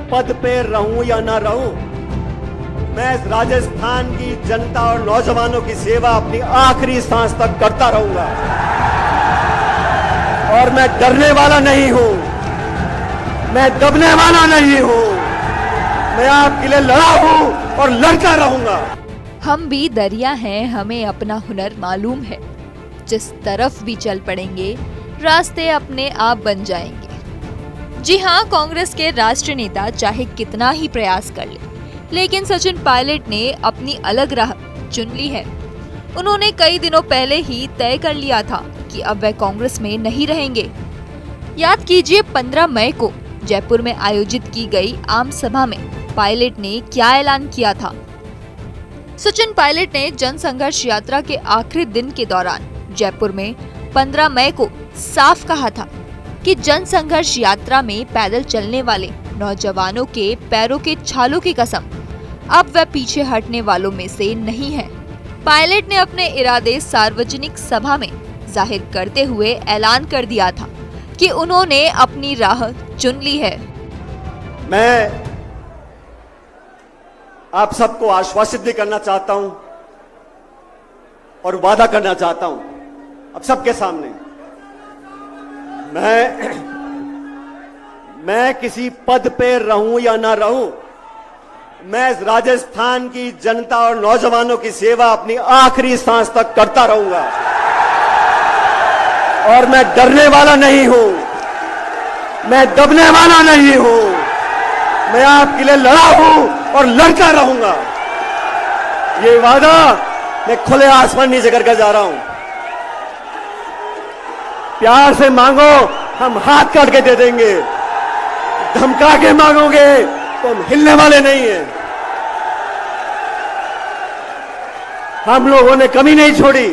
पद पे रहूं या ना रहूं, मैं राजस्थान की जनता और नौजवानों की सेवा अपनी आखिरी सांस तक करता रहूंगा और मैं डरने वाला नहीं हूं, मैं दबने वाला नहीं हूं। मैं आपके लिए लड़ा हूं और लड़ता रहूंगा। हम भी दरिया हैं, हमें अपना हुनर मालूम है। जिस तरफ भी चल पड़ेंगे रास्ते अपने आप बन जाएंगे। जी हाँ, कांग्रेस के राष्ट्रीय नेता चाहे कितना ही प्रयास कर ले, लेकिन सचिन पायलट ने अपनी अलग राह चुन ली है। उन्होंने कई दिनों पहले ही तय कर लिया था कि अब वह कांग्रेस में नहीं रहेंगे। याद कीजिए 15 मई को जयपुर में आयोजित की गई आम सभा में पायलट ने क्या ऐलान किया था। सचिन पायलट ने जन संघर्ष यात्रा के आखिरी दिन के दौरान जयपुर में 15 मई को साफ कहा था कि जन संघर्ष यात्रा में पैदल चलने वाले नौजवानों के पैरों के छालों की कसम, अब वह पीछे हटने वालों में से नहीं है। पायलट ने अपने इरादे सार्वजनिक सभा में जाहिर करते हुए ऐलान कर दिया था कि उन्होंने अपनी राह चुन ली है। मैं आप सबको आश्वासित भी करना चाहता हूं और वादा करना चाहता हूं अब सबके सामने, मैं किसी पद पे रहूं या ना रहूं, मैं राजस्थान की जनता और नौजवानों की सेवा अपनी आखिरी सांस तक करता रहूंगा और मैं डरने वाला नहीं हूं, मैं दबने वाला नहीं हूं। मैं आपके लिए लड़ा हूं और लड़ता रहूंगा। ये वादा मैं खुले आसमान नीचे करके जा रहा हूं। प्यार से मांगो, हम हाथ काट के दे देंगे। धमका के मांगोगे तो हम हिलने वाले नहीं हैं। हम लोगों ने कमी नहीं छोड़ी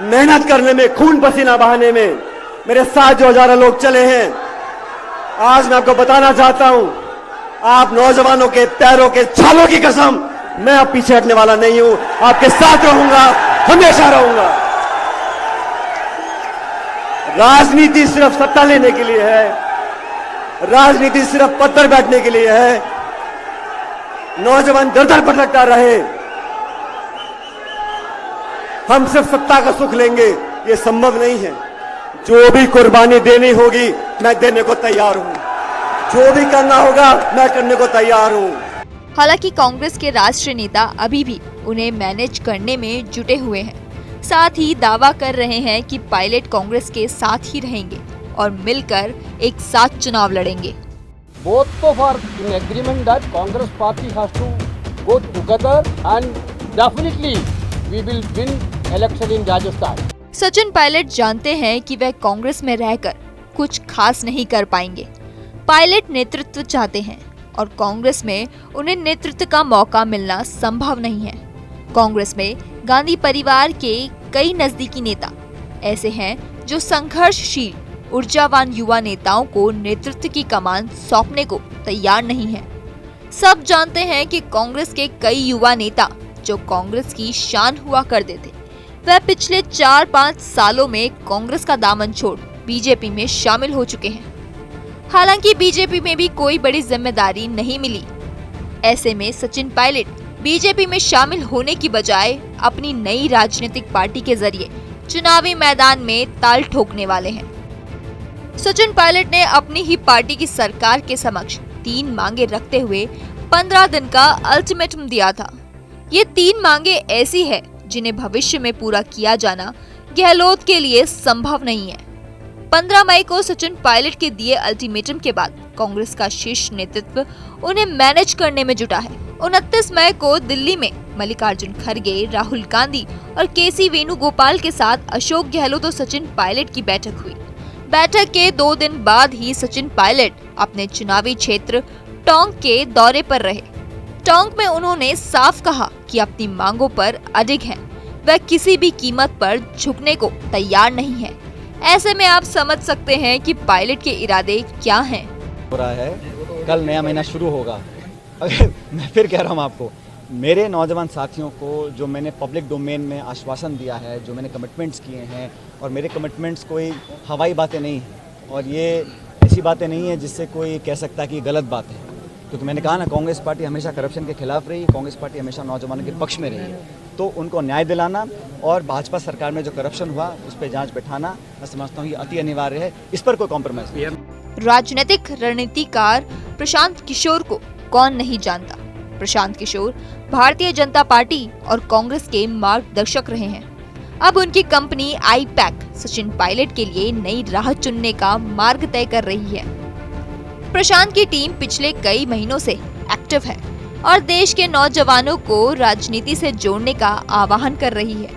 मेहनत करने में, खून पसीना बहाने में। मेरे साथ जो हजारों लोग चले हैं, आज मैं आपको बताना चाहता हूं, आप नौजवानों के पैरों के छालों की कसम, मैं अब पीछे हटने वाला नहीं हूं। आपके साथ रहूंगा, हमेशा रहूंगा। राजनीति सिर्फ सत्ता लेने के लिए है, राजनीति सिर्फ पद पर बैठने के लिए है। नौजवान दर दर भटकता रहे, हम सिर्फ सत्ता का सुख लेंगे, ये संभव नहीं है। जो भी कुर्बानी देनी होगी मैं देने को तैयार हूं, जो भी करना होगा मैं करने को तैयार हूं। हालांकि कांग्रेस के राष्ट्रीय नेता अभी भी उन्हें मैनेज करने में जुटे हुए हैं। साथ ही दावा कर रहे हैं कि पायलट कांग्रेस के साथ ही रहेंगे और मिलकर एक साथ चुनाव लड़ेंगे। Both of are in agreement that Congress party has to go together and definitely we will win election in Rajasthan. Sachin Pilot जानते हैं कि वह कांग्रेस में रहकर कुछ खास नहीं कर पाएंगे। पायलट नेतृत्व चाहते हैं और कांग्रेस में उन्हें नेतृत्व का मौका मिलना संभव नहीं है। कांग्रेस में गांधी परिवार के कई नजदीकी नेता ऐसे हैं जो संघर्षशील, ऊर्जावान युवा नेताओं को नेतृत्व की कमान सौंपने को तैयार नहीं है। सब जानते हैं कि कांग्रेस के कई युवा नेता जो कांग्रेस की शान हुआ करते थे, वह पिछले 4-5 सालों में कांग्रेस का दामन छोड़ बीजेपी में शामिल हो चुके हैं। हालांकि बीजेपी में भी कोई बड़ी जिम्मेदारी नहीं मिली। ऐसे में सचिन पायलट बीजेपी में शामिल होने की बजाय अपनी नई राजनीतिक पार्टी के जरिए चुनावी मैदान में ताल ठोकने वाले हैं। सचिन पायलट ने अपनी ही पार्टी की सरकार के समक्ष 3 मांगे रखते हुए 15 दिन का अल्टीमेटम दिया था। ये 3 मांगे ऐसी है जिन्हें भविष्य में पूरा किया जाना गहलोत के लिए संभव नहीं है। 15 मई को सचिन पायलट के दिए अल्टीमेटम के बाद कांग्रेस का शीर्ष नेतृत्व उन्हें मैनेज करने में जुटा है। 29 मई को दिल्ली में मल्लिकार्जुन खड़गे, राहुल गांधी और केसी वेणुगोपाल के साथ अशोक गहलोत और सचिन पायलट की बैठक हुई। बैठक के 2 दिन बाद ही सचिन पायलट अपने चुनावी क्षेत्र टोंक के दौरे पर रहे। टोंक में उन्होंने साफ कहा कि अपनी मांगों पर अडिग हैं, वह किसी भी कीमत पर झुकने को तैयार नहीं है। ऐसे में आप समझ सकते हैं कि पायलट के इरादे क्या हैं। हो रहा है, कल नया महीना शुरू होगा। अगर मैं फिर कह रहा हूँ आपको, मेरे नौजवान साथियों को जो मैंने पब्लिक डोमेन में आश्वासन दिया है, जो मैंने कमिटमेंट्स किए हैं, और मेरे कमिटमेंट्स कोई हवाई बातें नहीं हैं, और ये ऐसी बातें नहीं है जिससे कोई कह सकता है कि गलत बात है, क्योंकि मैंने कहा ना, कांग्रेस पार्टी हमेशा करप्शन के खिलाफ रही, कांग्रेस पार्टी हमेशा नौजवानों के पक्ष में रही है। तो उनको न्याय दिलाना और भाजपा सरकार में जो करप्शन हुआ उस पर जांच बैठाना, मैं समझता हूँ ये अति अनिवार्य है, इस पर कोई कॉम्प्रोमाइज नहीं है। राजनीतिक रणनीतिकार प्रशांत किशोर को कौन नहीं जानता। प्रशांत किशोर भारतीय जनता पार्टी और कांग्रेस के मार्गदर्शक रहे हैं। अब उनकी कंपनी आईपैक सचिन पायलट के लिए नई राह चुनने का मार्ग तय कर रही है। प्रशांत की टीम पिछले कई महीनों से एक्टिव है और देश के नौजवानों को राजनीति से जोड़ने का आह्वान कर रही है।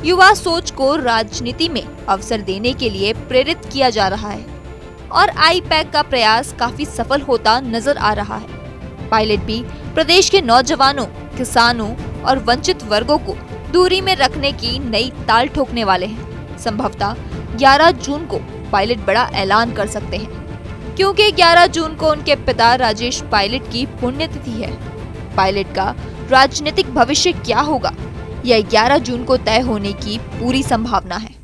युवा सोच को राजनीति में अवसर देने के लिए प्रेरित किया जा रहा है और आईपैक का प्रयास काफी सफल होता नजर आ रहा है। पायलट भी प्रदेश के नौजवानों, किसानों और वंचित वर्गों को दूरी में रखने की नई ताल ठोकने वाले हैं। संभवतः 11 जून को पायलट बड़ा ऐलान कर सकते हैं, क्योंकि 11 जून को उनके पिता राजेश पायलट की पुण्यतिथि है। पायलट का राजनीतिक भविष्य क्या होगा, यह 11 जून को तय होने की पूरी संभावना है।